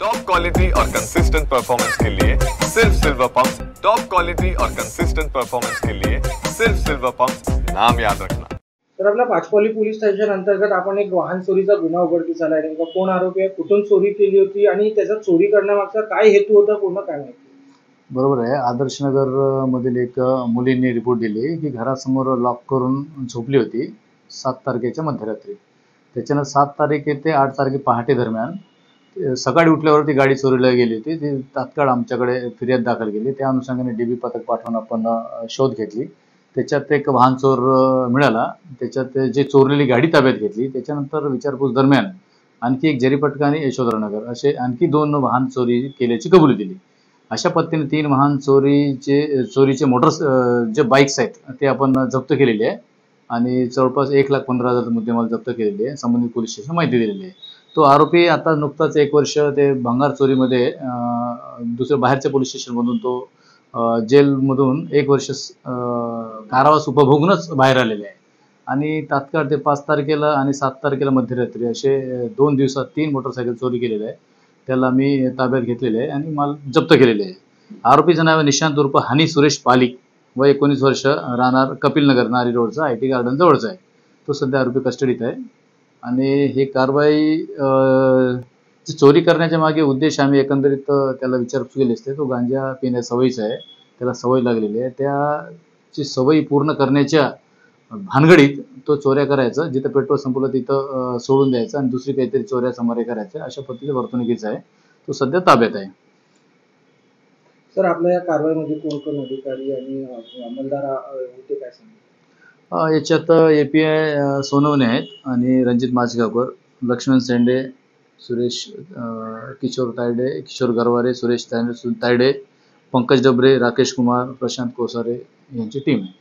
Top quality और consistent performance के लिए सिर्फ सिल्वर पंप्स। टॉप क्वालिटी और कंसिस्टेंट परफॉर्मेंस के लिए सिर्फ सिल्वर पंप्स, नाम याद रखना। तर आपल्या पाचपौली पोलीस स्टेशन अंतर्गत आपण एक वाहन चोरीचा गुन्हा उघडकीस आलाय। नेमका कोण आरोपी आहे, कुठून चोरी केली होती आणि त्याचा चोरी करण्यामागचा काय हेतू होता, पूर्ण काय माहिती? बरोबर आहे। आदर्शनगर मधील एक मुलींनी रिपोर्ट दिली की घरासमोर लॉक करून झोपली होती 7 तारखेच्या मध्यरात्री। त्याच्यानं 7 तारीख ते 8 तारखे पहाटे दरम्यान सकाळी उठल्यावर ती गाडी चोरीला गेली होती। ती तात्काळ आमच्याकडे फिर्याद दाखल केली। त्या अनुषंगाने डीबी पथक पाठवून आपण शोध घेतली। त्याच्यात एक वाहन चोर मिळाला। त्याच्यात जे चोरलेली गाडी ताब्यात घेतली। त्याच्यानंतर विचारपूस दरम्यान आणखी एक जरीपटका आणि यशोधरानगर असे आणखी 2 वाहन चोरी केल्याची कबुली दिली। अशा पद्धतीने 3 वाहन चोरीचे जे बाईक्स आहेत ते आपण जप्त केलेले आहे आणि जवळपास 1,15,000 मुद्देमाल जप्त केलेले आहे। संबंधित पोलीस स्टेशन माहिती दिलेली आहे। तो आरोपी आता नुकताच 1 वर्ष ते भंगार चोरीमध्ये दुसऱ्या बाहेरच्या पोलीस स्टेशनमधून तो जेलमधून 1 वर्ष कारावास उपभोगूनच बाहेर आलेले आहे आणि तात्काळ ते 5 तारखेला आणि 7 तारखेला मध्यरात्री असे 2 दिवसात 3 मोटरसायकल चोरी केलेले आहे। त्याला मी ताब्यात घेतलेले आहे आणि माल जप्त केलेले आहे। आरोपीचं नाव निशांत उर्फ हनी सुरेश पालिक, वय 19 वर्ष, राहणार कपिलनगर नारी रोडचा IT गार्डन जवळचा आहे। तो सध्या आरोपी कस्टडीत आहे आणि ही कारवाई चोरी करण्याच्या मागे उद्देश आम्ही एकंदरीत त्याला विचारपूस केली असते। तो गांजा पिण्या सवयीचा आहे, त्याला सवय लागलेली आहे। त्याची सवयी पूर्ण करण्याच्या भानगडीत तो चोऱ्या करायचा, जिथं पेट्रोल संपलं तिथं सोडून द्यायचं आणि दुसरी काहीतरी चोऱ्या समारे करायच्या, अशा पद्धतीच्या वर्तणुकीचा आहे। तो सध्या ताब्यात आहे। सर, आपल्या या कारवाईमध्ये कोण कोण अधिकारी आणि अंमलदार होते, काय सांगा? याच्यात API सोनवणे आहेत आणि रणजित माजगावकर, लक्ष्मण सेंडे, सुरेश किशोर तायडे, किशोर गरवारे, सुरेश तायडे, पंकज डबरे, राकेश कुमार, प्रशांत कोसारे यांची टीम आहे।